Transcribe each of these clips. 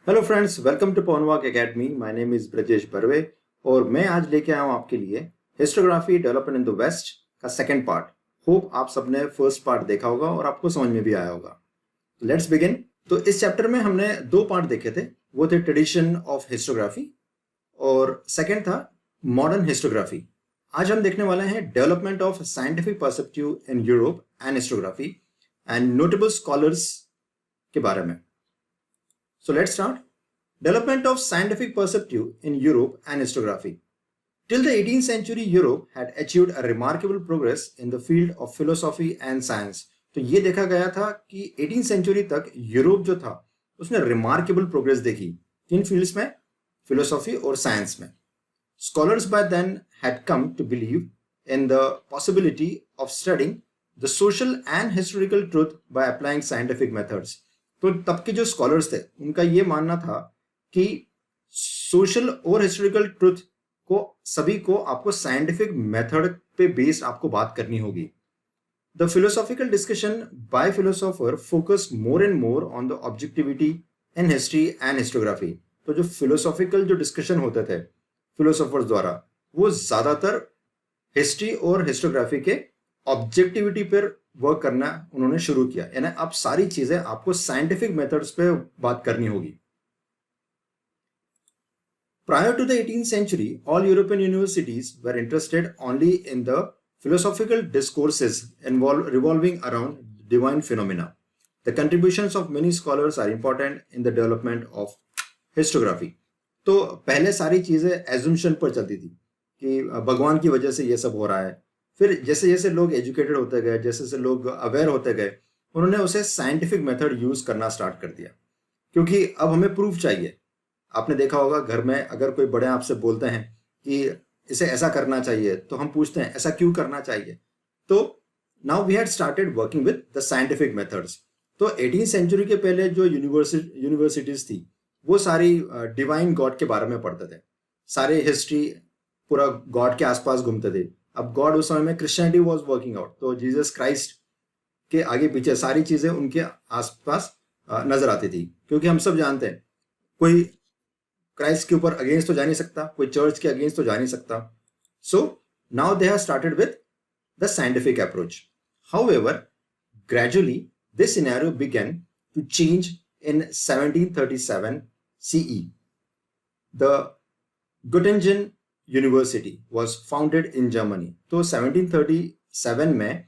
Hello friends, welcome to पॉनवाक academy. My name is Brajesh Barve और मैं आज लेके आया हूँ आपके लिए historiography development in the west का सेकंड पार्ट। होप आप सबने फर्स्ट पार्ट देखा होगा और आपको समझ में भी आया होगा। Let's begin. तो इस चैप्टर में हमने दो पार्ट देखे थे, वो थे ट्रेडिशन ऑफ हिस्टोग्राफी और सेकेंड था मॉडर्न हिस्टोग्राफी। आज हम देखने वाले हैं development of scientific perspective in Europe and historiography and notable scholars के बारे में। So let's start. Development of scientific perspective in Europe and historiography. Till the 18th century, Europe had achieved a remarkable progress in the field of philosophy and science. तो ये देखा गया था कि 18th century तक यूरोप जो था उसने रिमार्केबल प्रोग्रेस देखी किन फील्ड्स में, फिलोसॉफी और साइंस में। Scholars by then had come to believe in the possibility of studying the social and historical truth by applying scientific methods. तो तब के जो स्कॉलर्स थे उनका ये मानना था कि सोशल और हिस्टोरिकल ट्रुथ को सभी को आपको साइंटिफिक मेथड पे बेस्ड आपको बात करनी होगी। The philosophical discussion by philosopher focus more and more on the objectivity in history and historiography. तो जो फिलोसॉफिकल जो डिस्कशन होते थे फिलोसोफर्स द्वारा वो ज्यादातर हिस्ट्री और हिस्टोग्राफी के ऑब्जेक्टिविटी पर वर्क करना उन्होंने शुरू किया, यानी अब सारी चीजें आपको साइंटिफिक मेथड्स पे बात करनी होगी। Prior to the 18th century, all European universities were interested only in the philosophical discourses revolving around divine phenomena. The contributions of many scholars are important in the development of historiography. तो पहले सारी चीजें assumption पर चलती थी कि भगवान की वजह से ये सब हो रहा है। फिर जैसे जैसे लोग एजुकेटेड होते गए, जैसे जैसे लोग अवेयर होते गए, उन्होंने उसे साइंटिफिक मेथड यूज करना स्टार्ट कर दिया, क्योंकि अब हमें प्रूफ चाहिए। आपने देखा होगा घर में अगर कोई बड़े आपसे बोलते हैं कि इसे ऐसा करना चाहिए तो हम पूछते हैं ऐसा क्यों करना चाहिए। तो now we had started working with the scientific methods. तो 18th सेंचुरी के पहले जो यूनिवर्सिटीज थी वो सारी डिवाइन गॉड के बारे में पढ़ते थे, सारे हिस्ट्री पूरा गॉड के आसपास घूमते थे। अब गॉड उस समय में क्रिश्चियनिटी वाज वर्किंग आउट, तो जीसस क्राइस्ट के आगे पीछे सारी चीजें उनके आसपास नजर आती थी, क्योंकि हम सब जानते हैं कोई क्राइस्ट के ऊपर अगेंस्ट तो जा नहीं सकता, कोई चर्च के अगेंस्ट तो जा नहीं सकता। So now they have started with the scientific approach. However gradually this scenario began to change in 1737 CE. The Göttingen university was founded in Germany. तो 1737 में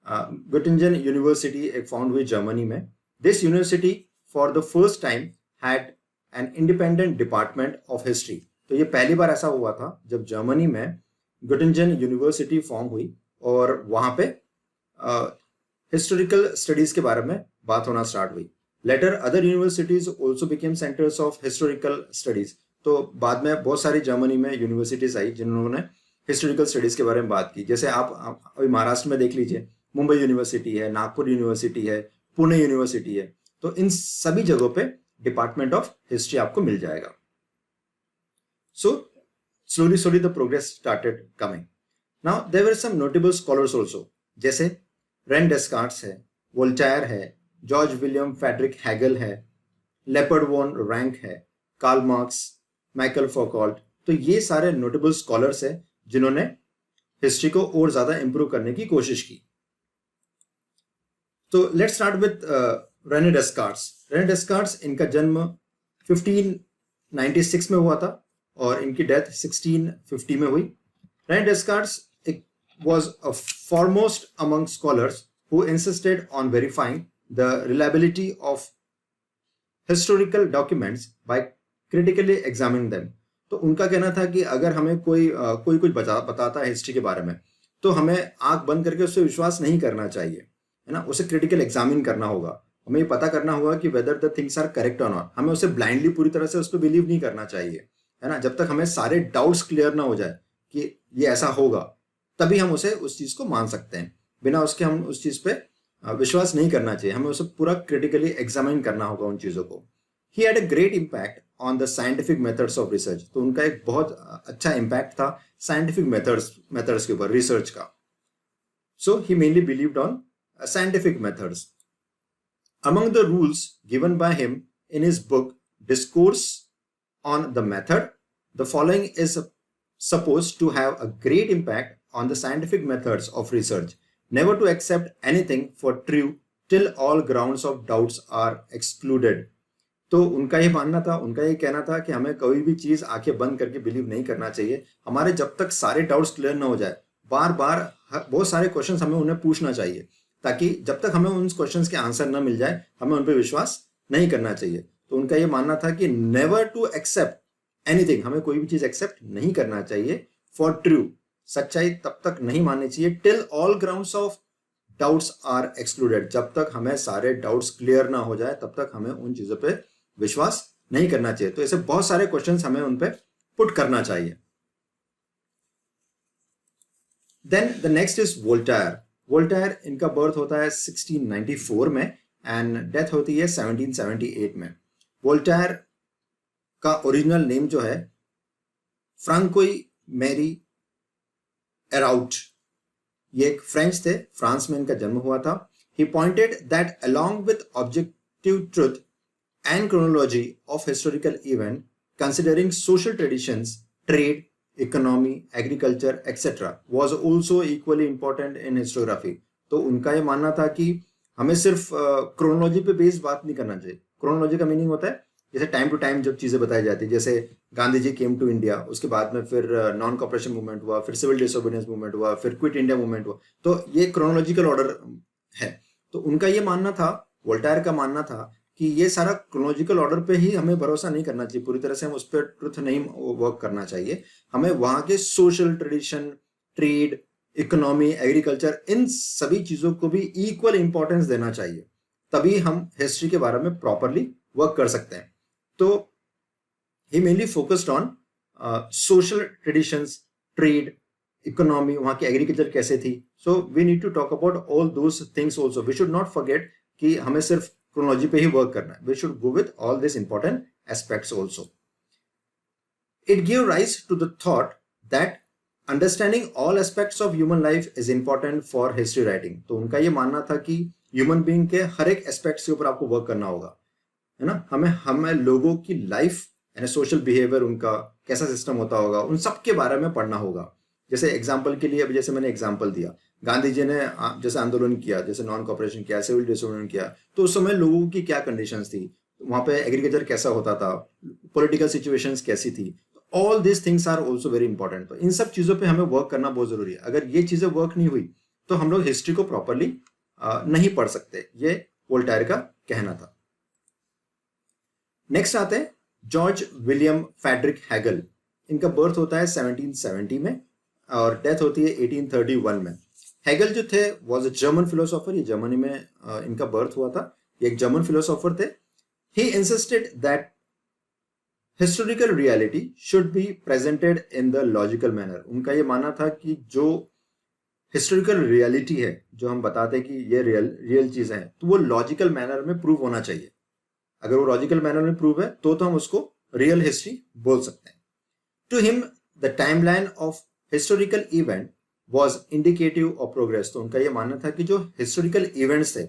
गोटिंजन यूनिवर्सिटी एक फाउंड हुई जर्मनी में। This university for the first time had an independent department of history. तो ये पहली बार ऐसा हुआ था जब जर्मनी में गोटिंजन यूनिवर्सिटी फॉर्म हुई और वहां पे हिस्टोरिकल स्टडीज के बारे में बात होना स्टार्ट हुई। Later other universities also became centres of historical studies. तो बाद में बहुत सारी जर्मनी में यूनिवर्सिटीज आई जिन्होंने हिस्टोरिकल स्टडीज के बारे में बात की। जैसे आप अभी महाराष्ट्र में देख लीजिए, मुंबई यूनिवर्सिटी है, नागपुर यूनिवर्सिटी है, पुणे यूनिवर्सिटी है। तो इन सभी जगहों पे डिपार्टमेंट ऑफ हिस्ट्री आपको मिल जाएगा। So slowly slowly the progress started coming. Now there were some notable scholars also, जैसे रेन डेस्कार्ट्स है, वोल्टेयर है, जॉर्ज विलियम फ्रेडरिक हैगल है, लेपर्ड वॉन रैंक है, कार्ल मार्क्स, माइकल फौकॉल्ट। तो ये सारे नोटेबल स्कॉलर्स हैं जिन्होंने हिस्ट्री को और ज्यादा इंप्रूव करने की कोशिश की। तो let's start with Rene Descartes. Rene Descartes, इनका जन्म 1596 में हुआ था और इनकी डेथ 1650 में हुई। Rene Descartes was a foremost among scholars who insisted on verifying the reliability of historical documents by critically examining them. तो उनका कहना था कि अगर हमें कोई कुछ बताता है हिस्ट्री के बारे में तो हमें आंख बंद करके उससे विश्वास नहीं करना चाहिए, है ना। उसे क्रिटिकल एग्जामिन करना होगा, हमें ये पता करना होगा कि whether the things are correct और नॉट। हमें उसे ब्लाइंडली पूरी तरह से उस पर बिलीव नहीं करना चाहिए, है ना। जब तक हमें सारे डाउट्स क्लियर ना हो जाए कि ये ऐसा होगा तभी हम उसे उस चीज को मान सकते हैं। बिना उसके हम उस चीज पे विश्वास नहीं करना चाहिए, हमें उसे पूरा क्रिटिकली एग्जामिन करना होगा उन चीजों को। He had a great impact on the scientific methods of research. तो उनका एक बहुत अच्छा इम्पैक्ट था साइंटिफिक मेथड्स के ऊपर, रिसर्च का। So he mainly believed on scientific methods. Among the rules given by him in his book discourse on the method. The following is supposed to have a great impact on the scientific methods of research. Never to accept anything for true till all grounds of doubts are excluded. तो उनका ये मानना था, उनका ये कहना था कि हमें कोई भी चीज आंखें बंद करके बिलीव नहीं करना चाहिए. हमारे जब तक सारे डाउट्स क्लियर ना हो जाए, बार बार बहुत सारे क्वेश्चंस हमें उन्हें पूछना चाहिए, ताकि जब तक हमें उन क्वेश्चंस के आंसर ना मिल जाए हमें उन पर विश्वास नहीं करना चाहिए. तो उनका ये मानना था कि नेवर टू एक्सेप्ट एनीथिंग, हमें कोई भी चीज एक्सेप्ट नहीं करना चाहिए. फॉर ट्रू, सच्चाई तब तक नहीं माननी चाहिए. Till all grounds of doubts are excluded, जब तक हमें सारे डाउट्स क्लियर ना हो जाए तब तक हमें उन चीजों पे विश्वास नहीं करना चाहिए. तो ऐसे बहुत सारे क्वेश्चंस हमें उन पे पुट करना चाहिए. Then the next is Voltaire. Voltaire, इनका बर्थ होता है 1694 में एंड डेथ होती है 1778 में. वोल्टायर का ओरिजिनल नेम जो है फ्रांकोई मैरी एराउट, ये एक फ्रेंच थे, फ्रांस में इनका जन्म हुआ था. He pointed that along with objective truth and chronology of historical event, considering social traditions, trade, economy, agriculture, etc., was also equally important in historiography. तो उनका ये मानना था कि हमें सिर्फ क्रोनोलॉजी पे बेस्ड बात नहीं करना चाहिए. क्रोनोलॉजी का मीनिंग होता है जैसे टाइम टू टाइम जब चीजें बताई जाती है, जैसे Gandhi ji came to India, उसके बाद में फिर नॉन कॉपरेशन मूवमेंट हुआ, फिर सिविल डिसोबीडियंस मूवमेंट हुआ, फिर क्विट इंडिया मूवमेंट हुआ. तो ये क्रोनोलॉजिकल ऑर्डर है. तो उनका ये मानना था, वोल्टायर का मानना था कि ये सारा क्रोनोलॉजिकल ऑर्डर पे ही हमें भरोसा नहीं करना चाहिए, पूरी तरह से हम उस पर ट्रुथ नहीं वर्क करना चाहिए. हमें वहां के social tradition, trade, economy, agriculture, इन सभी चीजों को भी इक्वल इंपॉर्टेंस देना चाहिए, तभी हम हिस्ट्री के बारे में प्रॉपरली वर्क कर सकते हैं. तो he mainly focused on social traditions, trade, economy, वहां की एग्रीकल्चर कैसे थी. So we need to talk about all those things also. We should not forget कि हमें सिर्फ क्रोनोलॉजी पे ही वर्क करना है. We should go with all this important aspects also. It give rise to the thought that understanding all aspects of human life is important for history writing. तो उनका ये मानना था कि ह्यूमन बीइंग के हर एक एस्पेक्ट्स के ऊपर आपको वर्क करना होगा, है ना. हमें लोगों की लाइफ यानी सोशल बिहेवियर, उनका कैसा सिस्टम होता होगा, उन सब के बारे में पढ़ना होगा. जैसे एग्जाम्पल के लिए, अभी जैसे मैंने एग्जाम्पल दिया, गांधी जी ने जैसे आंदोलन किया, जैसे नॉन कॉपरेशन किया, सिविल डिसोबीडियंस किया, तो उस समय लोगों की क्या कंडीशंस थी, वहां पे एग्रीकल्चर कैसा होता था, पॉलिटिकल सिचुएशंस कैसी थी. All this things are also very important. तो इन सब चीजों पे हमें वर्क करना बहुत जरूरी है. अगर ये चीजें वर्क नहीं हुई तो हम लोग हिस्ट्री को प्रॉपरली नहीं पढ़ सकते. ये वोल्टायर का कहना था. नेक्स्ट आते हैं जॉर्ज विलियम फ्रेडरिक हैगल. इनका बर्थ होता है 1770 में और डेथ होती है 1831 में. हैगल जो थे वॉज अ जर्मन फिलोसोफर. ये जर्मनी में इनका बर्थ हुआ था. ये एक जर्मन फिलोसोफर थे. He insisted that historical reality should be presented in the logical manner. उनका ये मानना था कि जो हिस्टोरिकल रियलिटी है, जो हम बताते हैं कि ये रियल चीजें हैं, तो वो लॉजिकल मैनर में प्रूव होना चाहिए. अगर वो लॉजिकल मैनर में प्रूव है तो हम उसको रियल हिस्ट्री बोल सकते हैं. To him the timeline of historical event was indicative of progress. तो उनका ये मानना था कि जो हिस्टोरिकल इवेंट्स थे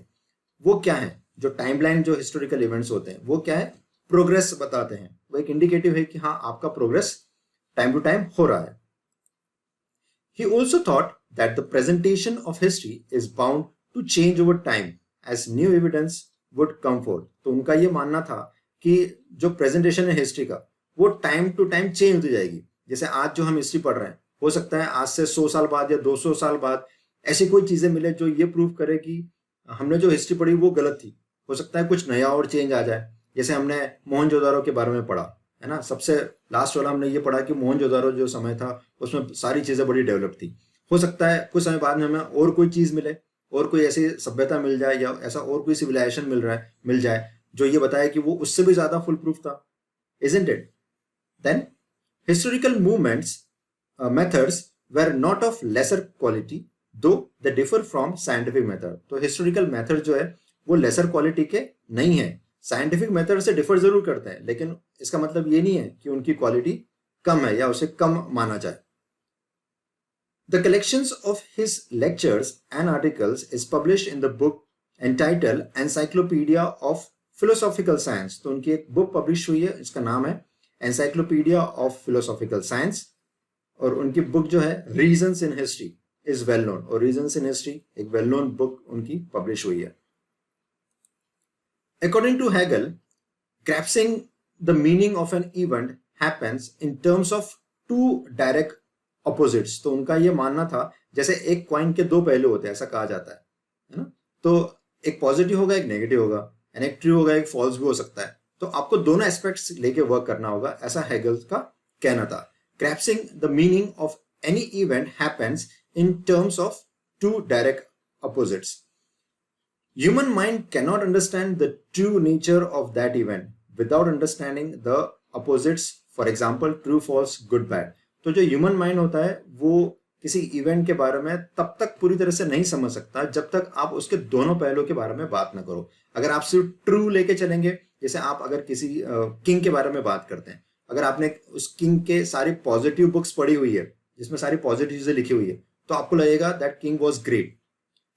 वो क्या है, जो टाइमलाइन जो हिस्टोरिकल इवेंट्स होते हैं वो क्या है, प्रोग्रेस बताते हैं. वो एक इंडिकेटिव है कि हाँ आपका प्रोग्रेस टाइम टू टाइम हो रहा है. He also thought that the presentation of history is bound to change over time as new evidence would come forth. तो उनका ये मानना था कि जो प्रेजेंटेशन है हिस्ट्री का वो टाइम टू टाइम चेंज होती जाएगी. जैसे आज जो हम हिस्ट्री पढ़ रहे हैं, हो सकता है आज से 100 साल बाद या 200 साल बाद ऐसी कोई चीजें मिले जो ये प्रूव करे कि हमने जो हिस्ट्री पढ़ी वो गलत थी. हो सकता है कुछ नया और चेंज आ जाए. जैसे हमने मोहनजोदारो के बारे में पढ़ा, है ना, सबसे लास्ट वाला हमने ये पढ़ा कि मोहनजोदारो जो समय था उसमें सारी चीजें बड़ी डेवलप थी. हो सकता है कुछ समय बाद में हमें और कोई चीज मिले, और कोई ऐसी सभ्यता मिल जाए या ऐसा और कोई सिविलाइजेशन मिल जाए जो ये बताए कि वो उससे भी ज्यादा फुल प्रूफ था. Isn't it? Then historical movements methods were not of lesser quality though they differ from scientific method. तो historical method जो है वो lesser quality के नहीं है, साइंटिफिक मेथड से डिफर जरूर करते हैं, लेकिन इसका मतलब ये नहीं है कि उनकी क्वालिटी कम है या उसे कम माना जाए. The collections of his lectures and articles is published in the book entitled encyclopedia of philosophical science, तो उनकी एक बुक पब्लिश हुई है, इसका नाम है एनसाइक्लोपीडिया ऑफ फिलोसॉफिकल साइंस, और उनकी बुक जो है reasons in history is well known, और रीजंस इन हिस्ट्री एक वेल नोन बुक उनकी पब्लिश हुई है. According to Hegel, grasping the meaning of an event happens in terms of two direct opposites. तो उनका ये मानना था जैसे एक कॉइन के दो पहलू होते हैं, ऐसा कहा जाता है ना. तो एक पॉजिटिव होगा, एक नेगेटिव होगा, एंड एक ट्रू होगा, एक फॉल्स भी हो सकता है. तो आपको दोनों एस्पेक्ट्स लेके वर्क करना होगा, ऐसा हेगल का कहना था. Grasping the meaning of any event happens in terms of two direct opposites. Human mind cannot understand the true nature of that event without understanding the opposites, for example, true, false, good, bad. तो जो human mind होता है वो किसी event के बारे में तब तक पूरी तरह से नहीं समझ सकता जब तक आप उसके दोनों पहलुओं के बारे में बात ना करो. अगर आप सिर्फ ट्रू लेके चलेंगे, जैसे आप अगर किसी किंग के बारे में बात करते हैं, अगर आपने उस किंग के सारी पॉजिटिव बुक्स पढ़ी हुई है जिसमें सारी पॉजिटिव चीजें लिखी हुई है, तो आपको लगेगा दैट किंग वॉज ग्रेट.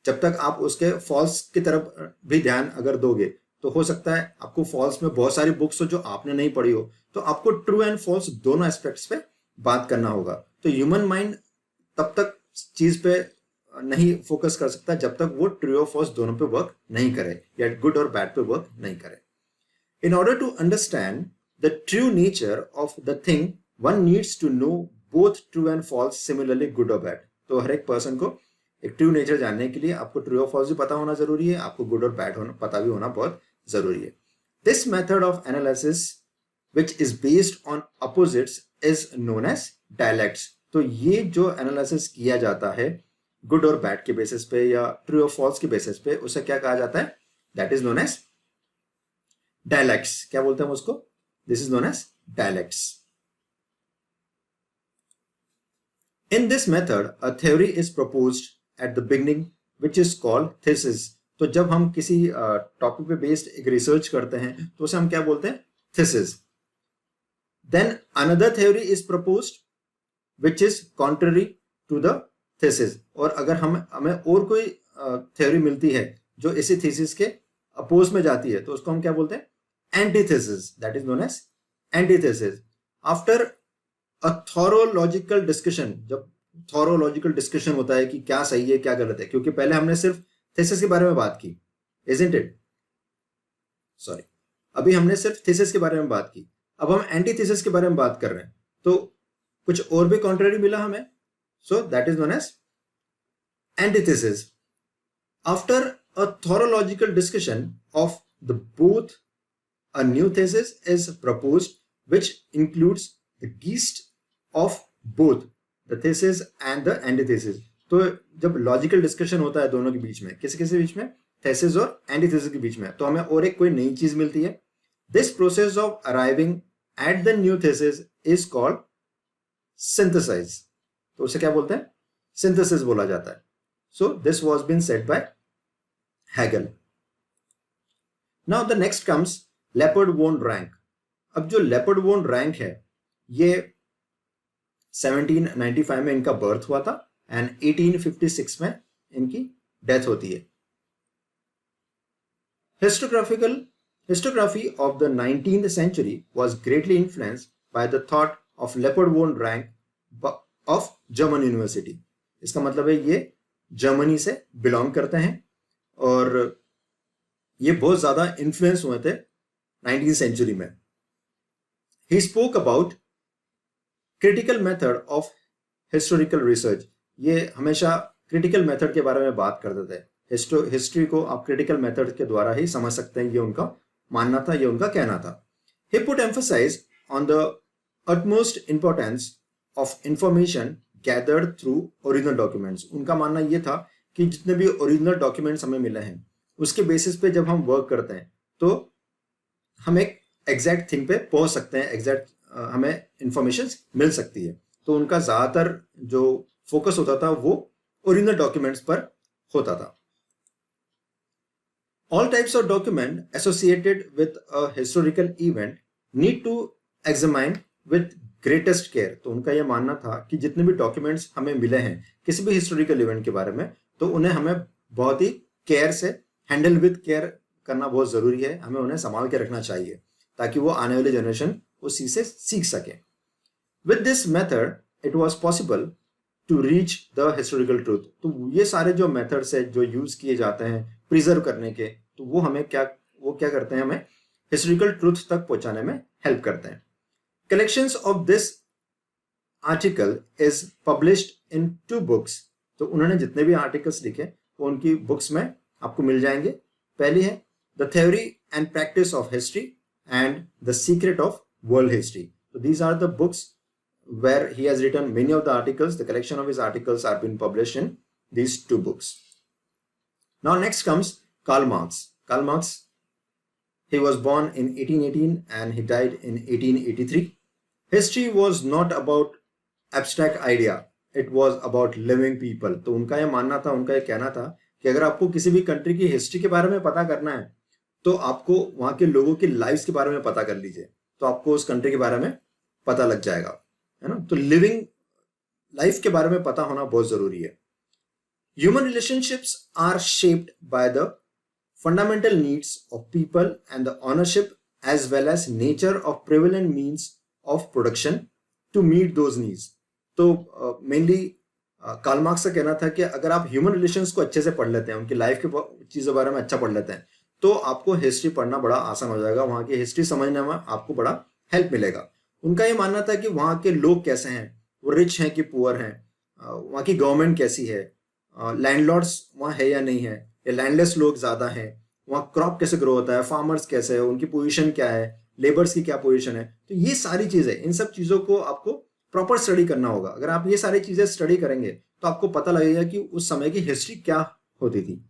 जब तक आप उसके फॉल्स की तरफ भी ध्यान अगर दोगे तो हो सकता है आपको फॉल्स में बहुत सारी बुक्स हो जो आपने नहीं पढ़ी हो, तो आपको ट्रू एंड फॉल्स दोनों एस्पेक्ट्स पे बात करना होगा. तो ह्यूमन माइंड तब तक चीज पे नहीं फोकस कर सकता जब तक वो ट्रू और फॉल्स दोनों पे वर्क नहीं करे या गुड और बैड पे वर्क नहीं करे. In order to understand the true nature of the thing one needs to know both true and false, similarly good और बैड. तो हर एक पर्सन को एक ट्रू नेचर जानने के लिए आपको ट्रू और फॉल्स भी पता होना जरूरी है, आपको गुड और बैड होना पता भी होना बहुत जरूरी है. This method of analysis which is based on opposites is known as dialects. तो ये जो एनालिसिस किया जाता है गुड और बैड के बेसिस पे या ट्रू और फॉल्स के बेसिस पे, उसे क्या कहा जाता है? That is known as dialects. क्या बोलते हैं उसको? This is known as dialects. In this method, a theory is proposed at the beginning, which is called thesis. तो जब हम किसी टॉपिक पे बेस्ड एक रिसर्च करते हैं तो उसे हम क्या बोलते हैं? thesis. Then another theory is proposed, which is contrary to the thesis. और अगर हमें और कोई थ्योरी मिलती है जो इसी थीसिस के अपोज में जाती है तो उसको हम क्या बोलते हैं? Antithesis. That is known as antithesis. After a thorough logical discussion, जब थॉरो लॉजिकल डिस्कशन होता है कि क्या सही है क्या गलत है, क्योंकि पहले हमने सिर्फ थीसिस के बारे में बात की, इजंट इट? सॉरी, अभी हमने सिर्फ थीसिस के बारे में बात की, अब हम एंटीथेसिस के बारे में बात कर रहे हैं, तो कुछ और भी कॉन्ट्ररी मिला हमें, so that is known as antithesis. After a thorough logical discussion of the both, a new thesis is proposed which includes the gist of both the thesis and the antithesis. तो जब logical discussion होता है दोनों के बीच में, किसी किसी बीच में, थेसिस और एंटीथेसिस के बीच में, तो हमें और एक कोई नई चीज मिलती है. This process of arriving at the new thesis is called synthesize. तो उसे क्या बोलते हैं? सिंथेसिस बोला जाता है. So this was been said by Hegel. Now the next comes Leopold von Ranke. अब जो लेपर्ड वोन रैंक है ये 1795 में इनका बर्थ हुआ था एंड 1856 में इनकी डेथ होती है. Historiography of the 19th century was greatly influenced by the thought of leopard von Ranke of German University. इसका मतलब है ये जर्मनी से बिलोंग करते हैं और ये बहुत ज्यादा इन्फ्लुएंस हुए थे 19th century में. He spoke about critical method of historical research. ये हमेशा critical method के बारे में बात करते थे. हिस्ट्री को आप critical method के द्वारा ही समझ सकते हैं, ये उनका मानना था, ये उनका कहना था. He put emphasis on the utmost importance of information gathered through original documents. उनका मानना ये था कि जितने भी ओरिजिनल डॉक्यूमेंट्स हमें मिले हैं उसके बेसिस पे जब हम वर्क करते हैं तो हम एक एग्जैक्ट थिंग पे पहुंच सकते हैं, एग्जैक्ट हमें इंफॉर्मेशन मिल सकती है. तो उनका ज्यादातर जो फोकस होता था वो ओरिजिनल डॉक्यूमेंट्स पर होता था. All types of document associated with a historical event need to examine with greatest care. तो उनका यह मानना था कि जितने भी डॉक्यूमेंट्स हमें मिले हैं किसी भी हिस्टोरिकल इवेंट के बारे में, तो उन्हें हमें बहुत ही केयर से, हैंडल विद केयर करना बहुत जरूरी है, हमें उन्हें संभाल के रखना चाहिए ताकि वो आने वाली जनरेशन उस चीज से सीख सके। With this method it was possible to reach the historical truth. तो ये सारे जो मेथड्स है जो यूज किए जाते हैं प्रिजर्व करने के, तो वो क्या करते हैं, हमें हिस्टोरिकल ट्रूथ तक पहुंचाने में हेल्प करते हैं। Collections of this article is published in 2 books. तो उन्होंने जितने भी आर्टिकल्स लिखे वो उनकी बुक्स में आपको मिल जाएंगे। पहली है the theory and practice of history and the secret of world history. तो these are the books where he has written many of the articles. The collection of his articles are been published in these 2 books. Now next comes Karl Marx. Karl Marx, he was born in 1818 and he died in 1883. History was not about abstract idea, it was about living people. तो उनका ये मानना था, उनका ये कहना था कि अगर आपको किसी भी कंट्री की हिस्ट्री के बारे में पता करना है तो आपको वहां के लोगों की लाइफ्स के बारे में पता कर लीजिए, तो आपको उस कंट्री के बारे में पता लग जाएगा, है ना। तो लिविंग लाइफ के बारे में पता होना बहुत जरूरी है। Human relationships are shaped by the fundamental needs of people and the ownership as well as nature of prevalent means of production to meet those needs. तो मेनली कार्ल मार्क्स का कहना था कि अगर आप ह्यूमन रिलेशंस को अच्छे से पढ़ लेते हैं, उनकी लाइफ के चीजों के बारे में अच्छा पढ़ लेते हैं, तो आपको हिस्ट्री पढ़ना बड़ा आसान हो जाएगा, वहां की हिस्ट्री समझने में आपको बड़ा हेल्प मिलेगा। उनका ये मानना था कि वहाँ के लोग कैसे हैं, वो रिच हैं कि पुअर हैं, वहाँ की गवर्नमेंट कैसी है, लैंडलॉर्ड्स वहाँ है या नहीं है, या लैंडलेस लोग ज़्यादा हैं, वहाँ क्रॉप कैसे ग्रो होता है, फार्मर्स कैसे है, उनकी पोजीशन क्या है, लेबर्स की क्या पोजीशन है। तो ये सारी चीज़ें, इन सब चीज़ों को आपको प्रॉपर स्टडी करना होगा। अगर आप ये सारी चीज़ें स्टडी करेंगे तो आपको पता लगेगा कि उस समय की हिस्ट्री क्या होती थी।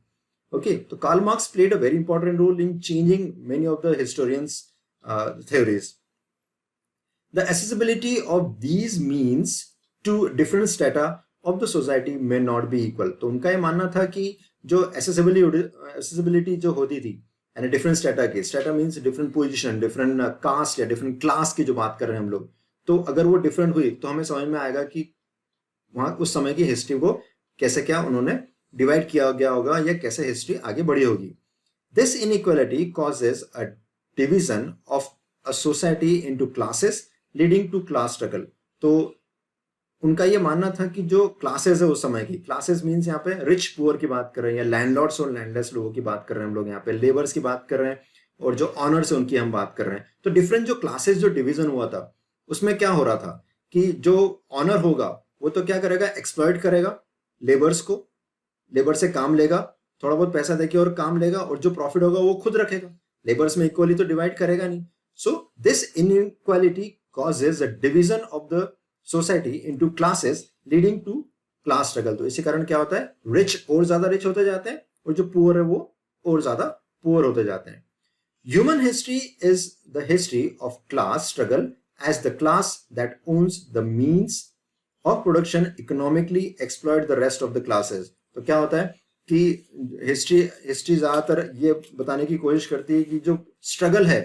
ओके, तो Karl Marx played a very important role in changing many of the historians theories. The accessibility of these means to different strata of the society may not be equal. तो उनका ये मानना था कि जो accessibility जो होती थी यानी डिफरेंट स्टेटा की, strata means different position, different caste या डिफरेंट क्लास की जो बात कर रहे हैं हम लोग, तो अगर वो डिफरेंट हुई तो हमें समझ में आएगा कि वहाँ उस समय की हिस्ट्री को कैसे क्या उन्होंने डिवाइड किया गया होगा या कैसे हिस्ट्री आगे बढ़ी होगी। This inequality causes a division of a society into classes leading to class struggle. तो उनका ये मानना था कि जो क्लासेस है उस समय की, क्लासेस मीन्स यहाँ पे रिच पुअर की बात कर रहे हैं या लैंडलॉर्ड्स और लैंडलेस लोगों की बात कर रहे हैं हम लोग, यहाँ पे लेबर्स की बात कर रहे हैं और जो ऑनर्स है उनकी हम बात कर रहे हैं। तो डिफरेंट जो क्लासेस जो डिवीजन हुआ था उसमें क्या हो रहा था कि जो ऑनर होगा वो तो क्या करेगा, एक्सप्लॉइट करेगा लेबर्स को, लेबर से काम लेगा, थोड़ा बहुत पैसा देके और काम लेगा, और जो प्रॉफिट होगा वो खुद रखेगा, लेबर्स में इक्वली तो डिवाइड करेगा नहीं। So this inequality causes a division of the society into classes leading to class struggle। तो इसी कारण क्या होता है, रिच और ज्यादा रिच होते जाते हैं और जो पुअर है वो और ज्यादा पुअर होते जाते हैं। Human history is the history of class struggle as the class that owns the means of production economically exploit the rest of the classes. तो क्या होता है कि हिस्ट्री ज्यादातर ये बताने की कोशिश करती है कि जो स्ट्रगल है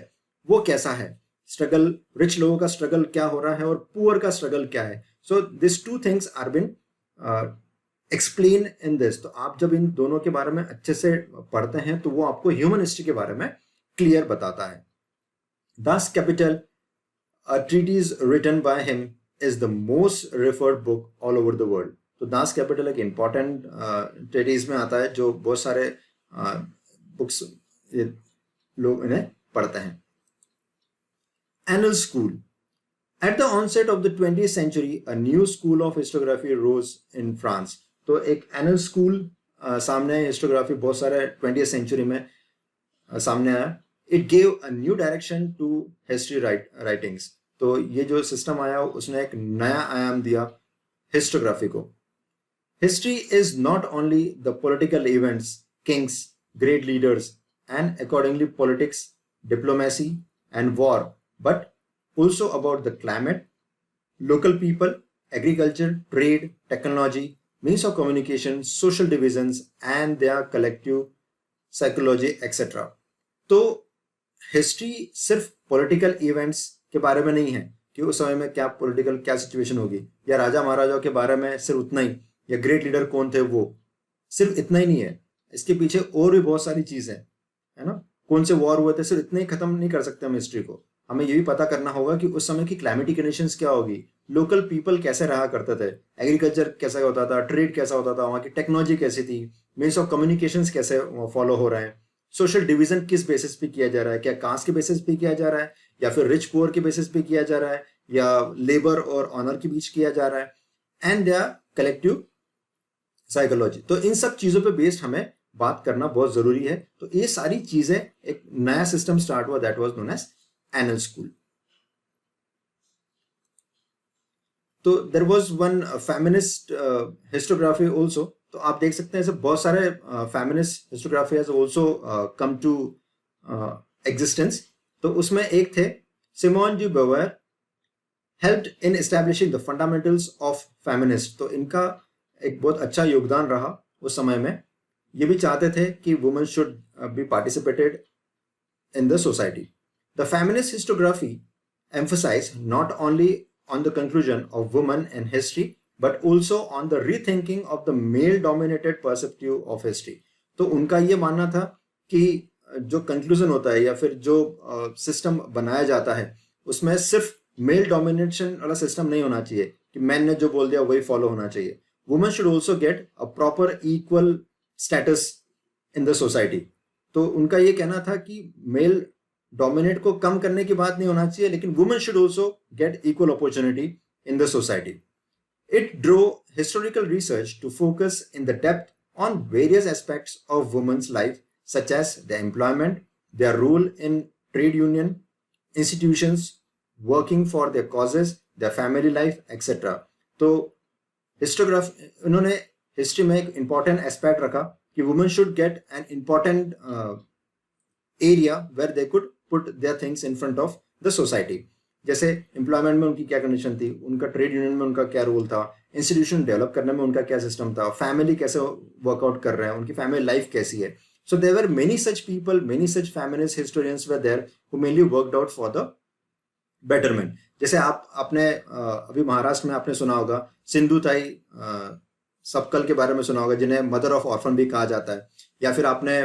वो कैसा है, स्ट्रगल, रिच लोगों का स्ट्रगल क्या हो रहा है और पुअर का स्ट्रगल क्या है। So this 2 things are been explain in this. तो आप जब इन दोनों के बारे में अच्छे से पढ़ते हैं तो वो आपको ह्यूमन हिस्ट्री के बारे में क्लियर बताता है। Das Kapital, a treatise written by him, is the most referred book all over the world. तो दास कैपिटल एक इंपॉर्टेंट ट्रीटीज में आता है जो बहुत सारे बुक्स लोग इन्हें पढ़ते हैं। Annals School. At the onset of the 20th century, a new school of historiography rose in France. तो एक एनल स्कूल सामने हिस्टोग्राफी बहुत सारे 20th century में सामने आया। It gave a new direction to history writings. तो ये जो सिस्टम आया उसने एक नया आयाम दिया हिस्टोग्राफी को। History is not only the political events, kings, great leaders, and accordingly politics, diplomacy, and war, but also about the climate, local people, agriculture, trade, technology, means of communication, social divisions, and their collective psychology, etc. तो history सिर्फ political events के बारे में नहीं है कि उस समय में क्या पॉलिटिकल क्या सिचुएशन होगी, या राजा महाराजाओं के बारे में सिर्फ उतना ही, या ग्रेट लीडर कौन थे वो, सिर्फ इतना ही नहीं है, इसके पीछे और भी बहुत सारी चीजें है ना। कौन से वॉर हुए थे, सिर्फ इतने ही खत्म नहीं कर सकते हम हिस्ट्री को। हमें ये भी पता करना होगा कि उस समय की क्लाइमेटिक कंडीशंस क्या होगी, लोकल पीपल कैसे रहा करते थे, एग्रीकल्चर कैसा होता था, ट्रेड कैसा होता था, वहाँ की टेक्नोलॉजी कैसी थी, मीन्स ऑफ कम्युनिकेशंस कैसे फॉलो हो रहे हैं, सोशल डिवीजन किस बेसिस पे किया जा रहा है, क्या कास्ट के बेसिस पे किया जा रहा है या फिर रिच पुअर के बेसिस पे किया जा रहा है या लेबर और ऑनर के बीच किया जा रहा है, एंड देयर कलेक्टिव साइकोलॉजी। तो इन सब चीजों पे बेस्ड हमें बात करना बहुत जरूरी है। तो ये सारी चीजें, एक नया सिस्टम स्टार्ट हुआ, that was known as Annales school. तो there was one feminist historiography also. तो आप देख सकते हैं ऐसे बहुत सारे feminist historiography has also come to existence. तो उसमें एक थे Simone de Beauvoir, helped in establishing the fundamentals of feminist. तो इनका एक बहुत अच्छा योगदान रहा उस समय में। ये भी चाहते थे कि women should be participated in the society. The feminist historiography emphasized not only on the conclusion of women in history, but also on the rethinking of the male-dominated perspective of history. तो उनका ये मानना था कि जो conclusion होता है या फिर जो सिस्टम बनाया जाता है उसमें सिर्फ मेल डोमिनेशन वाला सिस्टम नहीं होना चाहिए कि मैन ने जो बोल दिया वही फॉलो होना चाहिए। Women should also get a proper equal status in the society. तो उनका ये कहना था कि मेल डोमिनेट को कम करने की बात नहीं होना चाहिए, लेकिन women should also get equal opportunity in the society. It drew historical research to focus in the depth on various aspects of women's life, such as the employment, their role in trade union institutions, working for their causes, their family life etcetera. तो historiography, उन्होंने history में एक important aspect रखा कि women should get an important area where they could put their things in front of the society. जैसे employment में उनकी क्या कंडीशन थी, उनका ट्रेड यूनियन में उनका क्या रोल था, इंस्टीट्यूशन डेवलप करने में उनका क्या सिस्टम था, फैमिली कैसे वर्कआउट कर रहे हैं, उनकी फैमिली लाइफ कैसी है। So there were many such people, many such feminist historians were there who mainly worked out for the betterment. जैसे आपने अभी महाराष्ट्र में आपने सुना होगा सिंधुताई सपकल के बारे में सुना होगा, जिन्हें मदर ऑफ ऑर्फन भी कहा जाता है। या फिर आपने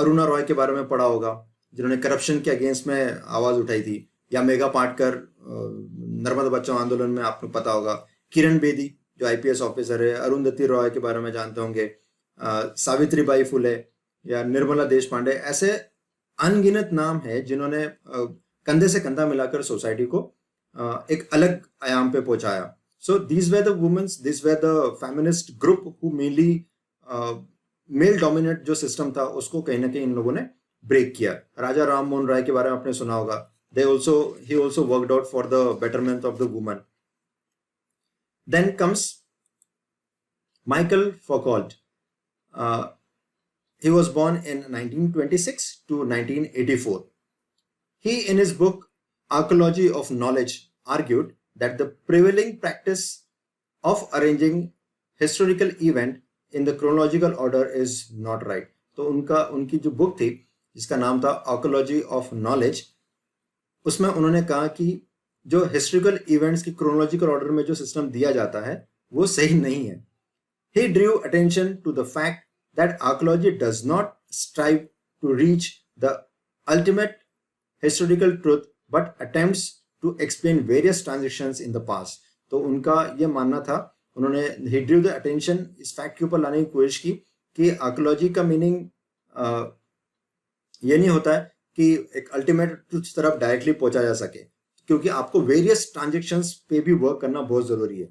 अरुणा रॉय के बारे में पढ़ा होगा, जिन्होंने करप्शन के अगेंस्ट में आवाज उठाई थी। या मेघा पाटकर नर्मदा बचाओ आंदोलन में आपको पता होगा। किरण बेदी जो आईपीएस ऑफिसर है, अरुंधति रॉय के बारे में जानते होंगे, सावित्रीबाई फुले या निर्मला देश पांडे, ऐसे अनगिनत नाम है जिन्होंने कंधे से कंधा मिलाकर सोसाइटी को एक अलग आयाम पे पहुंचाया। So these were the women's, these were the feminist group who mainly male dominant जो सिस्टम था उसको कहीं ना कहीं इन लोगों ने ब्रेक किया। राजा राम मोहन राय के बारे में आपने सुना होगा। he also worked out for the betterment of the woman. Then comes Michael Foucault. He was born in 1926 to 1984. He, in his book Archaeology of Knowledge, argued that the prevailing practice of arranging historical event in the chronological order is not right. तो उनकी जो book थी जिसका नाम था Archaeology of Knowledge, उसमें उन्होंने कहा कि जो हिस्टोरिकल इवेंट्स की क्रोनोलॉजिकल ऑर्डर में जो सिस्टम दिया जाता है वो सही नहीं है। He drew attention to the fact that archaeology does not strive to reach the ultimate historical truth but attempts to explain various transactions in the past. तो उनका ये मानना था, उन्होंने he drew the attention इस फैक्ट के ऊपर लाने की कोशिश की कि आर्कियोलॉजी का मीनिंग ये नहीं होता है कि एक अल्टीमेट ट्रुथ तरफ डायरेक्टली पहुंचा जा सके, क्योंकि आपको वेरियस ट्रांजेक्शंस पे भी वर्क करना बहुत जरूरी है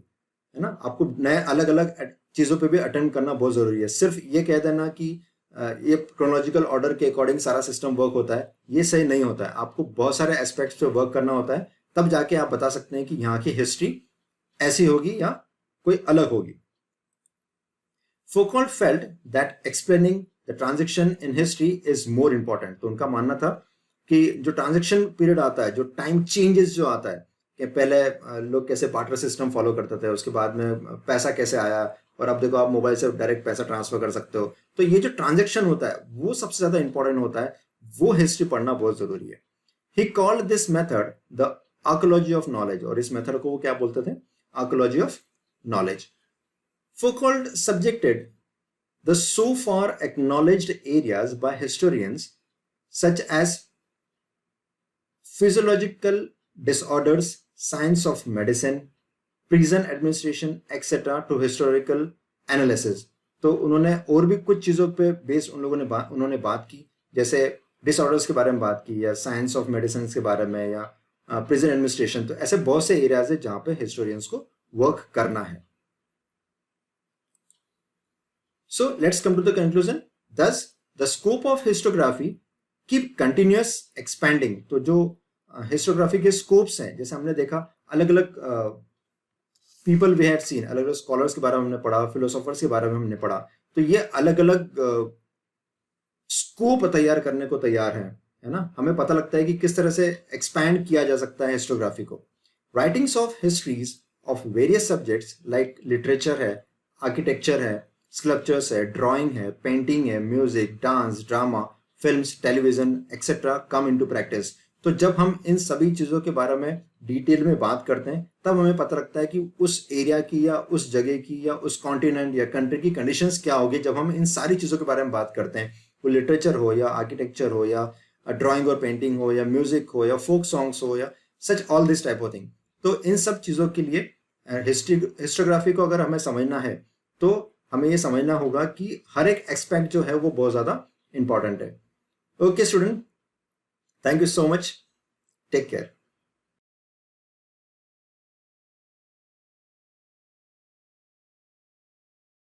ना। आपको नए अलग अलग चीजों पे भी अटेंड करना बहुत जरूरी है। सिर्फ ये कह देना कि ये क्रोनोलॉजिकल ऑर्डर के अकॉर्डिंग सारा सिस्टम वर्क होता है, ये सही नहीं होता है। आपको बहुत सारे एस्पेक्ट्स पे वर्क करना होता है, तब जाके आप बता सकते हैं कि यहाँ की हिस्ट्री ऐसी होगी या कोई अलग होगी। Foucault felt that explaining the transition in history is more important. तो उनका मानना था कि जो ट्रांजेक्शन पीरियड आता है, जो टाइम चेंजेस जो आता है, कि पहले लोग कैसे बार्टर सिस्टम फॉलो करते थे, उसके बाद में पैसा कैसे आया, और अब देखो आप मोबाइल से डायरेक्ट पैसा ट्रांसफर कर सकते हो। तो ये जो ट्रांजेक्शन होता है वो सबसे ज्यादा इंपॉर्टेंट होता है, वो हिस्ट्री पढ़ना बहुत जरूरी है। He called this method the archaeology of knowledge, और इस मेथड को वो क्या बोलते थे? Archaeology of knowledge. Foucault subjected the so far acknowledged areas by historians such as physiological disorders, science of medicine, prison administration, etc. to historical analysis. तो उन्होंने और भी कुछ चीज़ों पे बेस उन्होंने बात की, जैसे डिसऑर्डर्स के बारे में बात की, या साइंस ऑफ मेडिसिन के बारे में, या प्रिजन एडमिनिस्ट्रेशन. तो ऐसे बहुत से एरियाज है जहाँ पे हिस्टोरियंस को वर्क करना है. So let's come to the conclusion. Thus, the scope of historiography keep continuous expanding. तो जो हिस्टोग्राफी के स्कोप्स हैं, जैसे हमने देखा अलग अलग पीपल वी हैड सीन, अलग अलग स्कॉलर्स के बारे में हमने पढ़ा, फिलोसोफर्स के बारे में हमने पढ़ा, तो ये अलग अलग स्कोप तैयार करने को तैयार है ना. हमें पता लगता है कि किस तरह से एक्सपैंड किया जा सकता है हिस्टोग्राफी को. Writings of histories of various subjects like literature है, आर्किटेक्चर है, स्कल्पचर्स है, ड्राइंग है, पेंटिंग है, music, dance, drama, films, television etcetera come into practice. तो जब हम इन सभी चीज़ों के बारे में डिटेल में बात करते हैं, तब हमें पता लगता है कि उस एरिया की या उस जगह की या उस कॉन्टिनेंट या कंट्री की कंडीशंस क्या होगी जब हम इन सारी चीज़ों के बारे में बात करते हैं. वो लिटरेचर हो या आर्किटेक्चर हो या ड्राइंग और पेंटिंग हो या म्यूजिक हो या फोक सॉन्ग्स हो या such all this type of thing. तो इन सब चीज़ों के लिए हिस्टोग्राफी को अगर हमें समझना है तो हमें ये समझना होगा कि हर एक एस्पेक्ट जो है वो बहुत ज़्यादा इंपॉर्टेंट है. Okay student, thank you so much. Take care.